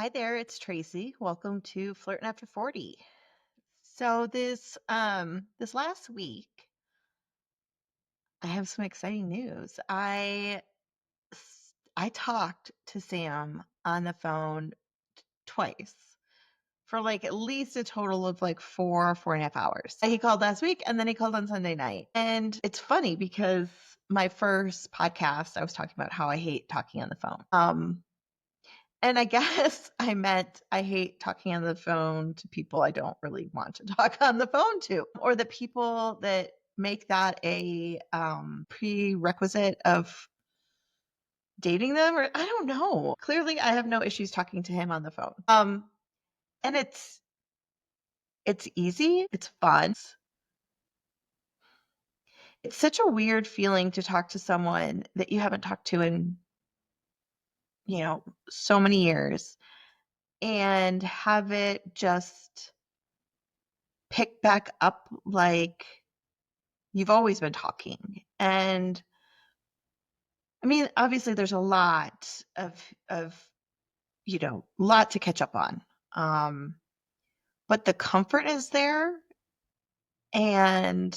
Hi there, it's Tracy. Welcome to Flirting After 40. So this last week, I have some exciting news. I talked to Sam on the phone twice for like at least a total of like 4.5 hours. He called last week and then he called on Sunday night. And it's funny because my first podcast, I was talking about how I hate talking on the phone. And I guess I meant I hate talking on the phone to people I don't really want to talk on the phone to, or the people that make that a prerequisite of dating them, or I don't know. Clearly, I have no issues talking to him on the phone. And it's easy, it's fun. It's such a weird feeling to talk to someone that you haven't talked to in, so many years and have it just pick back up like you've always been talking. And I mean, obviously there's a lot of lot to catch up on. But the comfort is there, and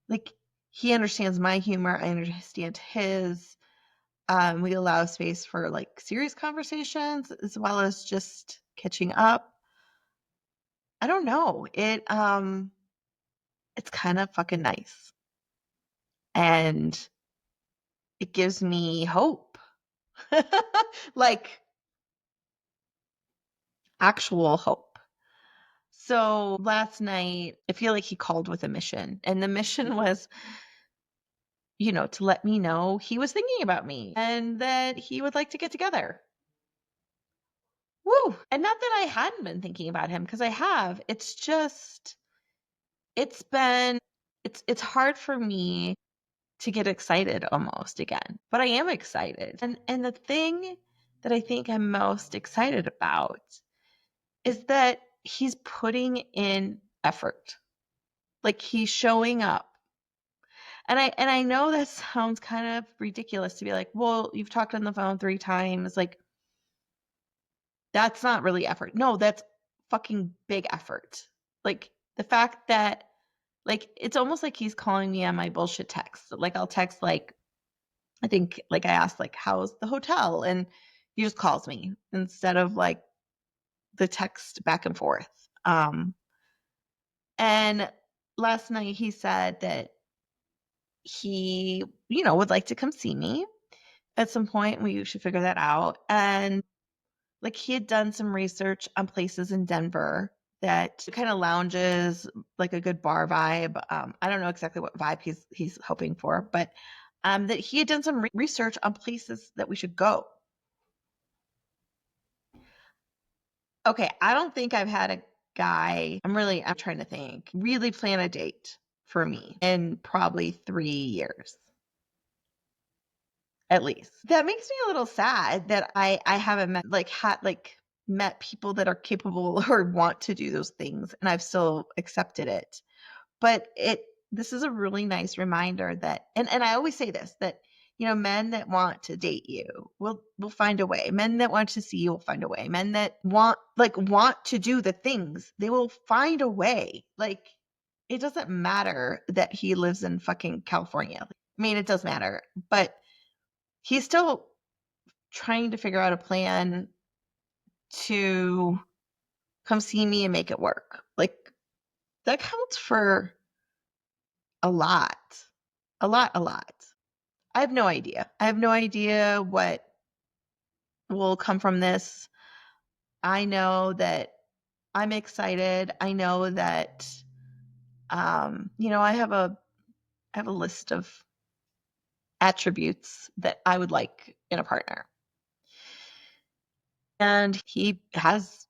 like he understands my humor, I understand his. We allow space for like serious conversations as well as just catching up. I don't know. It's kind of fucking nice. And it gives me hope. Like actual hope. So last night, I feel like he called with a mission, and the mission was, to let me know he was thinking about me and that he would like to get together. Woo! And not that I hadn't been thinking about him, because I have. It's just, it's been, it's hard for me to get excited almost again, but I am excited. And the thing that I think I'm most excited about is that he's putting in effort. Like he's showing up. And I know that sounds kind of ridiculous to be like, well, you've talked on the phone 3 times. Like, that's not really effort. No, that's fucking big effort. Like the fact that like it's almost like he's calling me on my bullshit text. Like I'll text like I think like I asked like how's the hotel, and he just calls me instead of like the text back and forth. And last night he said that he, would like to come see me at some point. We should figure that out. And like he had done some research on places in Denver that kind of lounges, like a good bar vibe. I don't know exactly what vibe he's hoping for, but that he had done some research on places that we should go. Okay, I don't think I've had a guy, I'm trying to think, really plan a date for me in probably 3 years. At least. That makes me a little sad that I haven't met people that are capable or want to do those things, and I've still accepted it. But this is a really nice reminder that, and I always say this, that men that want to date you will find a way. Men that want to see you will find a way. Men that want to do the things, they will find a way. Like it doesn't matter that he lives in fucking California. I mean, it does matter, but he's still trying to figure out a plan to come see me and make it work. Like that counts for a lot. A lot, a lot. I have no idea. I have no idea what will come from this. I know that I'm excited. I know that I have a list of attributes that I would like in a partner. And he has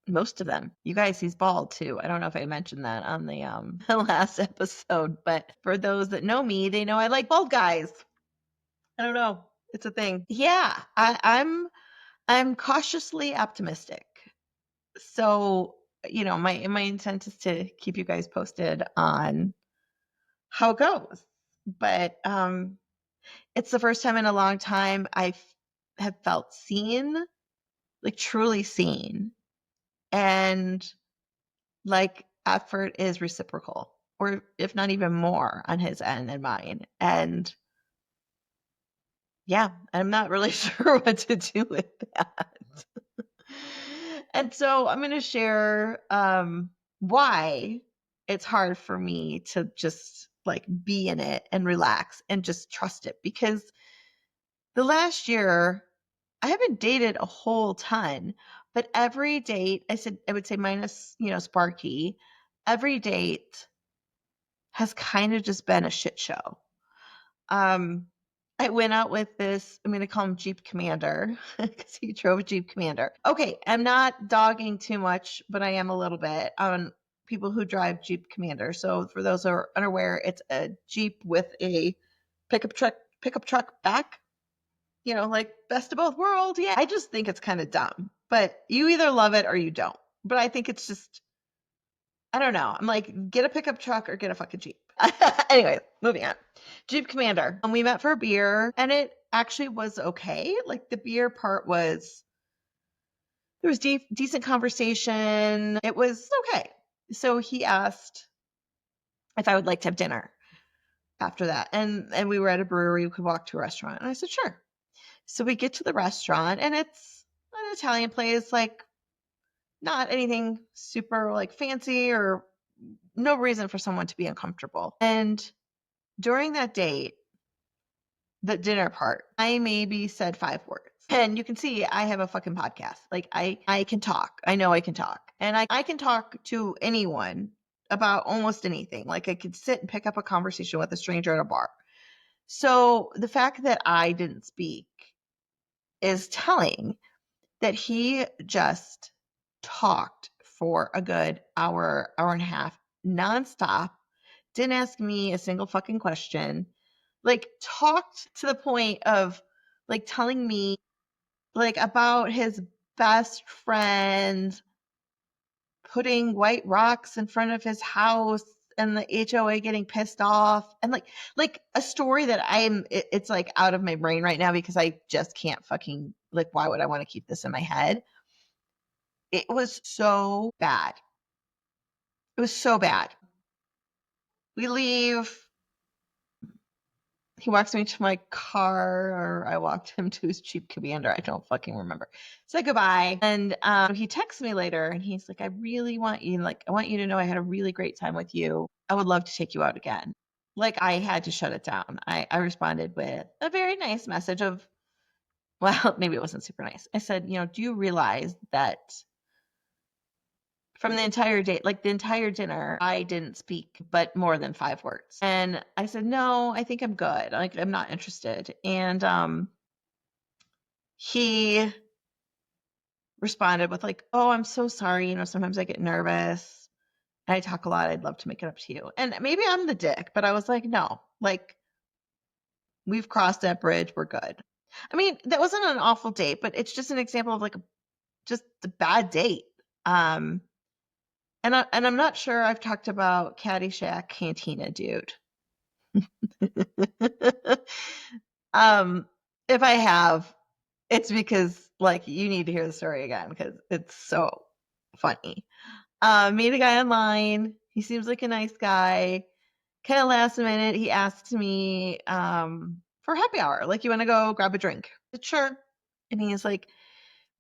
most of them. You guys, he's bald too. I don't know if I mentioned that on the last episode, but for those that know me, they know I like bald guys. I don't know. It's a thing. Yeah, I'm cautiously optimistic. So, my intent is to keep you guys posted on how it goes. But it's the first time in a long time I have felt seen like truly seen, and like effort is reciprocal, or if not even more on his end than mine. And yeah, I'm not really sure what to do with that. And so I'm going to share why it's hard for me to just like be in it and relax and just trust it, because the last year I haven't dated a whole ton, but every date, I would say minus, Sparky, every date has kind of just been a shit show. Um, I went out with this, I'm going to call him Jeep Commander because he drove a Jeep Commander. Okay, I'm not dogging too much, but I am a little bit on people who drive Jeep Commander. So for those who are unaware, it's a Jeep with a pickup truck back, like best of both worlds. Yeah, I just think it's kind of dumb, but you either love it or you don't. But I think it's just, I don't know. I'm like, get a pickup truck or get a fucking Jeep. Anyway, moving on. Jeep Commander. And we met for a beer, and it actually was okay. Like the beer part there was decent conversation. It was okay. So he asked if I would like to have dinner after that. And we were at a brewery, we could walk to a restaurant. And I said, sure. So we get to the restaurant, and it's an Italian place, like not anything super like fancy, or no reason for someone to be uncomfortable. And during that date, the dinner part, I maybe said 5 words. And you can see I have a fucking podcast. Like I can talk. I know I can talk. And I can talk to anyone about almost anything. Like I could sit and pick up a conversation with a stranger at a bar. So the fact that I didn't speak is telling, that he just talked for a good hour, hour and a half, nonstop, didn't ask me a single fucking question, like talked to the point of like telling me like about his best friend putting white rocks in front of his house and the HOA getting pissed off, and like a story that it's like out of my brain right now because I just can't fucking, like, why would I want to keep this in my head? It was so bad. It was so bad. We leave. He walks me to my car, or I walked him to his Jeep Commander. I don't fucking remember. Said goodbye. And he texts me later, and he's like, I really want you, like, I want you to know I had a really great time with you. I would love to take you out again. Like, I had to shut it down. I responded with a very nice message of, well, maybe it wasn't super nice. I said, do you realize that from the entire day, like the entire dinner, I didn't speak but more than 5 words. And I said, no, I think I'm good. Like, I'm not interested. And he responded with like, oh, I'm so sorry. Sometimes I get nervous and I talk a lot. I'd love to make it up to you. And maybe I'm the dick, but I was like, no, like we've crossed that bridge. We're good. I mean, that wasn't an awful date, but it's just an example of like just a bad date. Um, and I'm not sure I've talked about Caddyshack Cantina, dude. um, if I have, it's because like you need to hear the story again because it's so funny. Meet a guy online. He seems like a nice guy. Kind of last minute, he asked me for happy hour. Like, you want to go grab a drink? I said, sure. And he's like,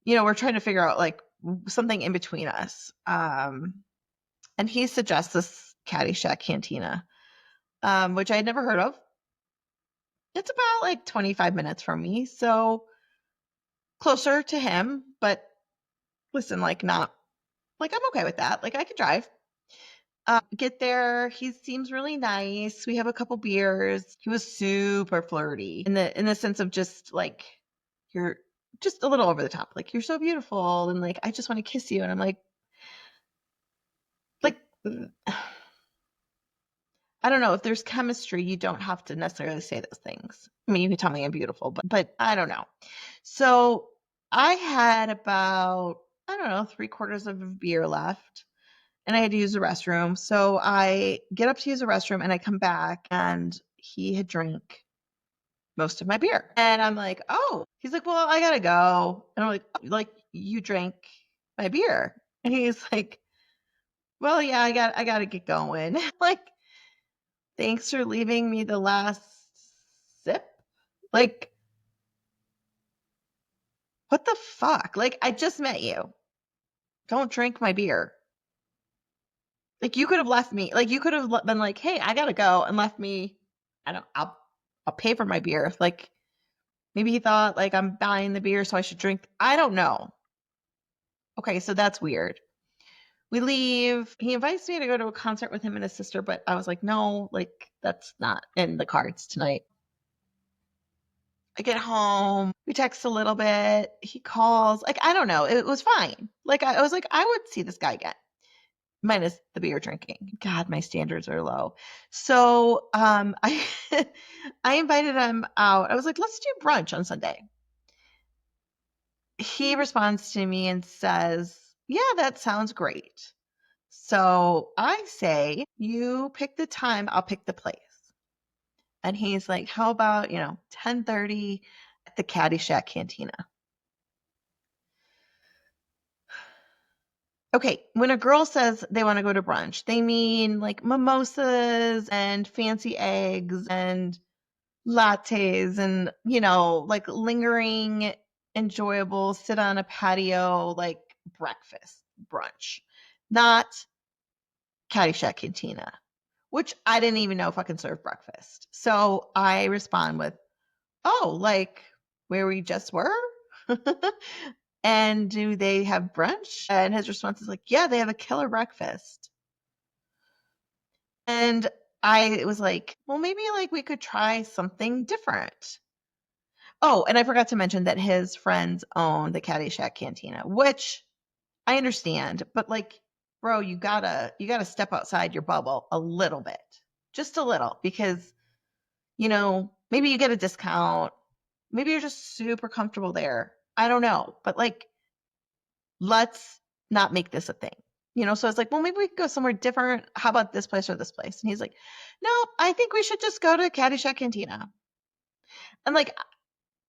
we're trying to figure out like something in between us. And he suggests this Caddyshack Cantina, which I had never heard of. It's about like 25 minutes from me, so closer to him. But listen, like not like I'm okay with that. Like I could drive. Get there. He seems really nice. We have a couple beers. He was super flirty in the sense of just like you're just a little over the top. Like you're so beautiful, and like I just want to kiss you. And I'm like I don't know, if there's chemistry, you don't have to necessarily say those things. I mean, you can tell me I'm beautiful, but I don't know. So I had about, I don't know, 3/4 of a beer left, and I had to use the restroom. So I get up to use the restroom and I come back and he had drank most of my beer. And I'm like, oh, he's like, well, I gotta go. And I'm like, you drank my beer. And he's like, well, yeah, I gotta get going. Like, thanks for leaving me the last sip. Like, what the fuck? Like, I just met you. Don't drink my beer. Like, you could have left me. Like, you could have been like, hey, I gotta go, and left me. I don't. I'll pay for my beer. Like, maybe he thought like I'm buying the beer, so I should drink. I don't know. Okay, so that's weird. We leave. He invites me to go to a concert with him and his sister, but I was like, no, like that's not in the cards tonight. I get home, we text a little bit. He calls. Like, I don't know. It was fine. Like, I was like, I would see this guy again, minus the beer drinking. God, my standards are low. So, I I invited him out. I was like, let's do brunch on Sunday. He responds to me and says, yeah, that sounds great. So I say, you pick the time, I'll pick the place. And he's like, how about, 10:30 at the Caddyshack Cantina? Okay, when a girl says they want to go to brunch, they mean like mimosas and fancy eggs and lattes and, like lingering, enjoyable, sit on a patio, like breakfast brunch, not Caddyshack Cantina, which I didn't even know fucking serve breakfast. So I respond with, oh, like where we just were? And do they have brunch? And his response is like, yeah, they have a killer breakfast. And I was like, well, maybe like we could try something different. Oh, and I forgot to mention that his friends own the Caddyshack Cantina, which I understand, but like, bro, you gotta step outside your bubble a little bit. Just a little, because maybe you get a discount. Maybe you're just super comfortable there. I don't know. But like, let's not make this a thing. So I was like, well, maybe we could go somewhere different. How about this place or this place? And he's like, no, I think we should just go to Caddyshack Cantina. And like,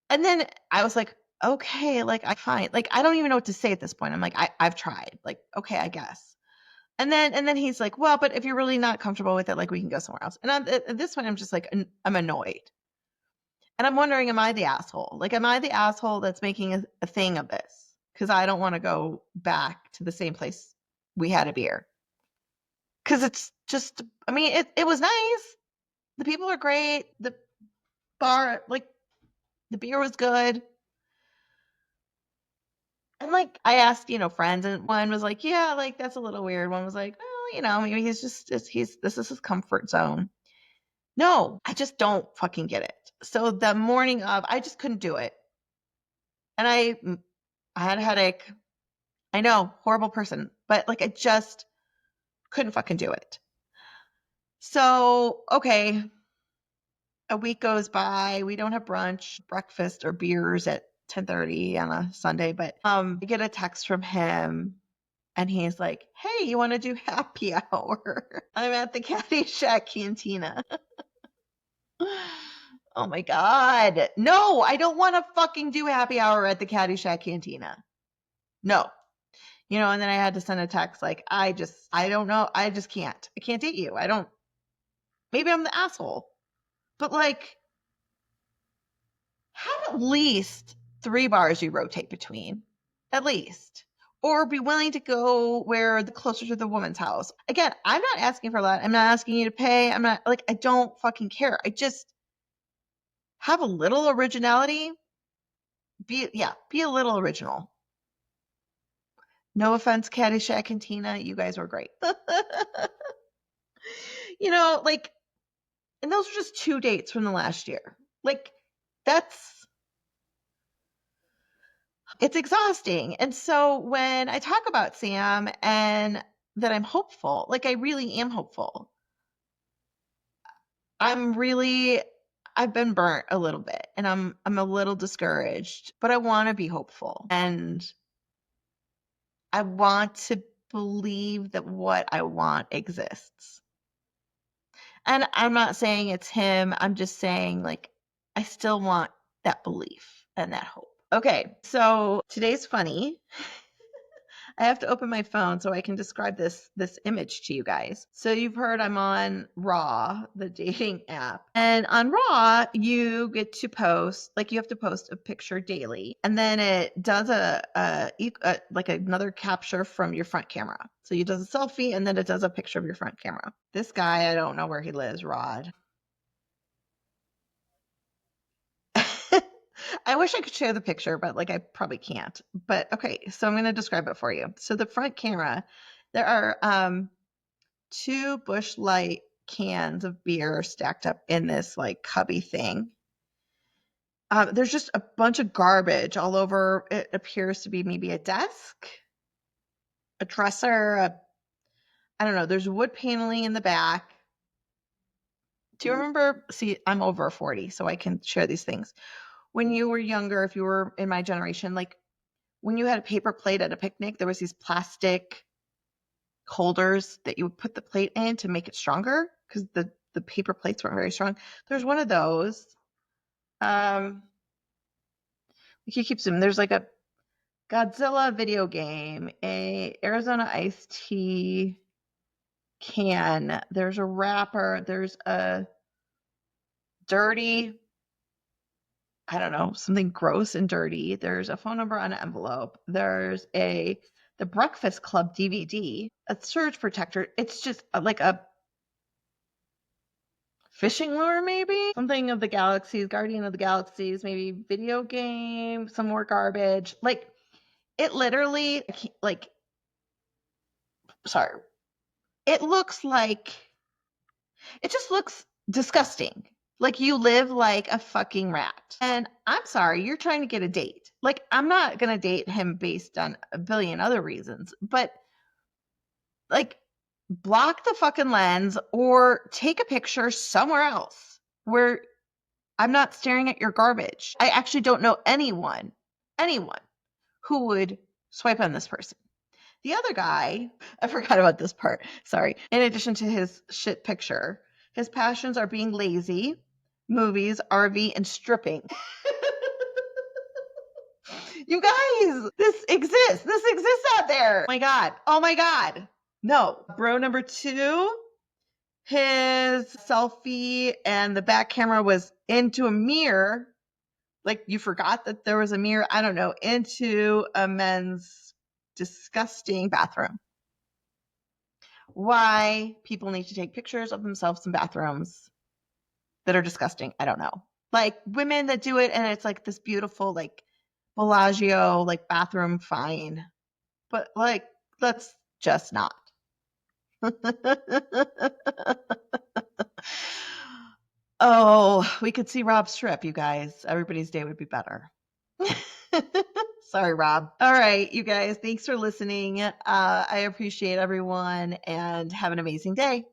and then I was like, okay, like I fine. Like, I don't even know what to say at this point. I'm like, I've tried. Like, okay, I guess. And then he's like, well, but if you're really not comfortable with it, like we can go somewhere else. And at this point, I'm just like, I'm annoyed. And I'm wondering, am I the asshole? Like, am I the asshole that's making a thing of this? Because I don't want to go back to the same place we had a beer. Because it's just, I mean, it was nice. The people are great. The bar, like, the beer was good. And like, I asked, friends, and one was like, yeah, like, that's a little weird. One was like, well, maybe this is his comfort zone. No, I just don't fucking get it. So the morning of, I just couldn't do it. And I had a headache. I know, horrible person, but like I just couldn't fucking do it. So, okay, a week goes by. We don't have brunch, breakfast, or beers at 10:30 on a Sunday, but I get a text from him and he's like, "Hey, you want to do happy hour? I'm at the Caddyshack Cantina." Oh my God. No, I don't want to fucking do happy hour at the Caddyshack Cantina. No. And then I had to send a text like, I don't know. I just can't. I can't date you. Maybe I'm the asshole. But like, have at least 3 bars you rotate between. At least. Or be willing to go where the closer to the woman's house. Again, I'm not asking for a lot. I'm not asking you to pay. I'm not like, I don't fucking care. I just have a little originality. Be a little original. No offense, Caddyshack and Tina. You guys were great. Like, and those are just 2 dates from the last year. Like, it's exhausting. And so when I talk about Sam and that I'm hopeful, like I really am hopeful. I've been burnt a little bit and I'm a little discouraged, but I want to be hopeful and I want to believe that what I want exists. And I'm not saying it's him. I'm just saying like I still want that belief and that hope. Okay, so today's funny. I have to open my phone so I can describe this image to you guys. So you've heard I'm on Raw, the dating app. And on Raw, you get to post, like you have to post a picture daily. And then it does like another capture from your front camera. So you does a selfie and then it does a picture of your front camera. This guy, I don't know where he lives, Rod. I wish I could share the picture, but like I probably can't. But okay, so I'm going to describe it for you. So the front camera, there are two Busch Light cans of beer stacked up in this like cubby thing. There's just a bunch of garbage all over. It appears to be maybe a desk, a dresser, I don't know. There's wood paneling in the back. Do you remember? See, I'm over 40, so I can share these things. When you were younger, if you were in my generation, like when you had a paper plate at a picnic, there was these plastic holders that you would put the plate in to make it stronger because the paper plates weren't very strong. There's one of those. You keep zooming. There's like a Godzilla video game, a Arizona iced tea can. There's a wrapper. There's a dirty, I don't know, something gross and dirty. There's a phone number on an envelope. There's the Breakfast Club DVD, a surge protector. It's just like a fishing lure, maybe something of the galaxies, Guardian of the Galaxies, maybe video game, some more garbage. Like it literally, like, sorry, it looks like it just looks disgusting. Like you live like a fucking rat. And I'm sorry, you're trying to get a date. Like I'm not going to date him based on a billion other reasons, but like block the fucking lens or take a picture somewhere else where I'm not staring at your garbage. I actually don't know anyone who would swipe on this person. The other guy, I forgot about this part. Sorry. In addition to his shit picture, his passions are being lazy, movies, RV, and stripping. You guys, this exists. This exists out there. Oh my God. Oh my God. No. Bro number 2, his selfie and the back camera was into a mirror. Like you forgot that there was a mirror, I don't know, into a men's disgusting bathroom. Why people need to take pictures of themselves in bathrooms that are disgusting, I don't know. Like women that do it and it's like this beautiful like Bellagio like bathroom, fine. But like let's just not. Oh, we could see Rob strip, you guys. Everybody's day would be better. Sorry, Rob. All right, you guys, thanks for listening. I appreciate everyone and have an amazing day.